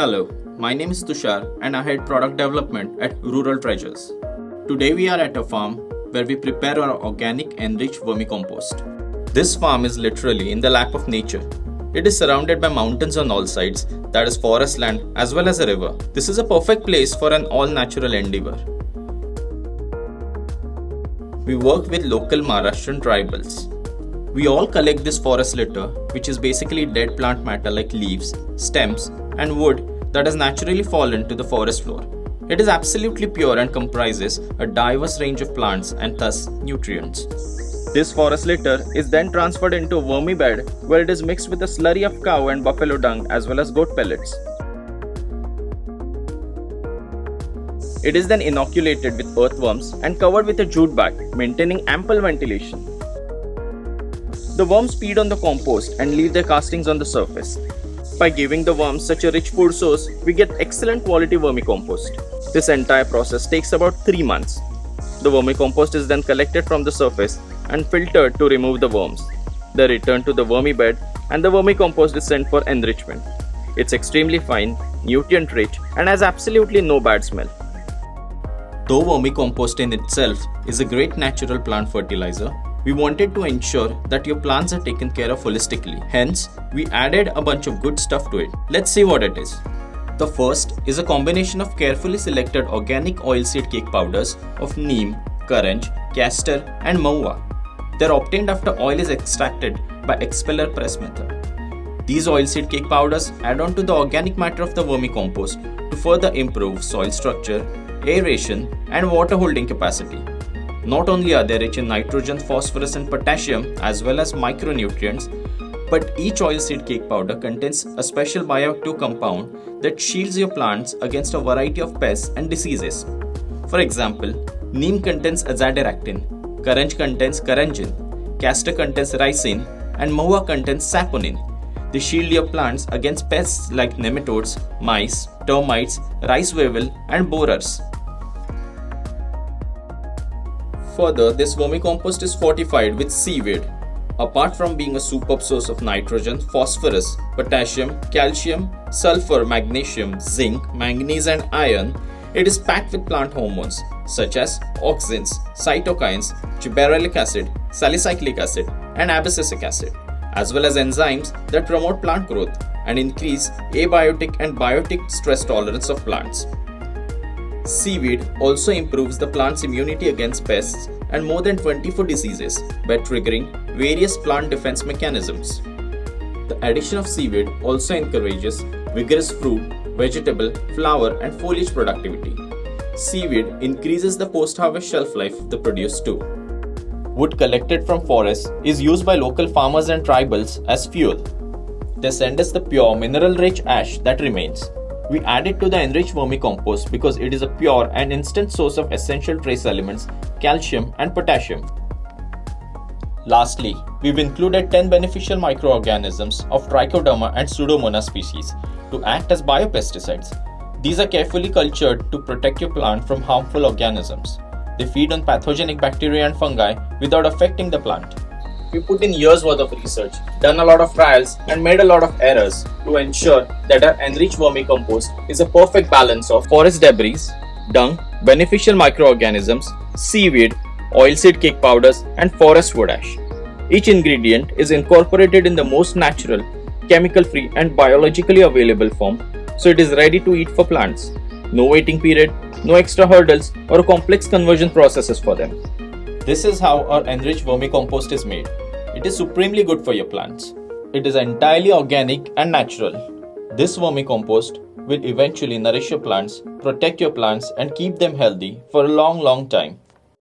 Hello, my name is Tushar and I head product development at Rural Treasures. Today we are at a farm where we prepare our organic enriched vermicompost. This farm is literally in the lap of nature. It is surrounded by mountains on all sides, that is forest land as well as a river. This is a perfect place for an all-natural endeavor. We work with local Maharashtrian tribals. We all collect this forest litter, which is basically dead plant matter like leaves, stems, and wood that has naturally fallen to the forest floor. It is absolutely pure and comprises a diverse range of plants and thus nutrients. This forest litter is then transferred into a vermi bed where it is mixed with a slurry of cow and buffalo dung as well as goat pellets. It is then inoculated with earthworms and covered with a jute bag, maintaining ample ventilation. The worms feed on the compost and leave their castings on the surface. By giving the worms such a rich food source, we get excellent quality vermicompost. This entire process takes about 3 months. The vermicompost is then collected from the surface and filtered to remove the worms. They return to the vermi bed and the vermicompost is sent for enrichment. It's extremely fine, nutrient rich, and has absolutely no bad smell. Though vermicompost in itself is a great natural plant fertilizer, we wanted to ensure that your plants are taken care of holistically. Hence, we added a bunch of good stuff to it. Let's see what it is. The first is a combination of carefully selected organic oilseed cake powders of neem, karanj, castor, and mahua. They are obtained after oil is extracted by expeller press method. These oilseed cake powders add on to the organic matter of the vermicompost to further improve soil structure, aeration, and water holding capacity. Not only are they rich in nitrogen, phosphorus, and potassium as well as micronutrients, but each oilseed cake powder contains a special bioactive compound that shields your plants against a variety of pests and diseases. For example, neem contains azadirachtin, karanj contains karanjin, castor contains ricin, and mahua contains saponin. They shield your plants against pests like nematodes, mice, termites, rice weevil, and borers. Further, this vermicompost is fortified with seaweed. Apart from being a superb source of nitrogen, phosphorus, potassium, calcium, sulfur, magnesium, zinc, manganese, and iron, it is packed with plant hormones such as auxins, cytokines, gibberellic acid, salicylic acid, and abscisic acid, as well as enzymes that promote plant growth and increase abiotic and biotic stress tolerance of plants. Seaweed also improves the plant's immunity against pests and more than 24 diseases by triggering various plant defense mechanisms. The addition of seaweed also encourages vigorous fruit, vegetable, flower, and foliage productivity. Seaweed increases the post-harvest shelf life of the produce too. Wood collected from forests is used by local farmers and tribals as fuel. They send us the pure mineral-rich ash that remains. We add it to the enriched vermicompost because it is a pure and instant source of essential trace elements, calcium and potassium. Lastly, we've included 10 beneficial microorganisms of Trichoderma and Pseudomonas species to act as biopesticides. These are carefully cultured to protect your plant from harmful organisms. They feed on pathogenic bacteria and fungi without affecting the plant. We put in years worth of research, done a lot of trials, and made a lot of errors to ensure that our enriched vermicompost is a perfect balance of forest debris, dung, beneficial microorganisms, seaweed, oilseed cake powders, and forest wood ash. Each ingredient is incorporated in the most natural, chemical-free, and biologically available form, so it is ready to eat for plants. No waiting period, no extra hurdles, or complex conversion processes for them. This is how our enriched vermicompost is made. It is supremely good for your plants. It is entirely organic and natural. This vermicompost will eventually nourish your plants, protect your plants, and keep them healthy for a long time.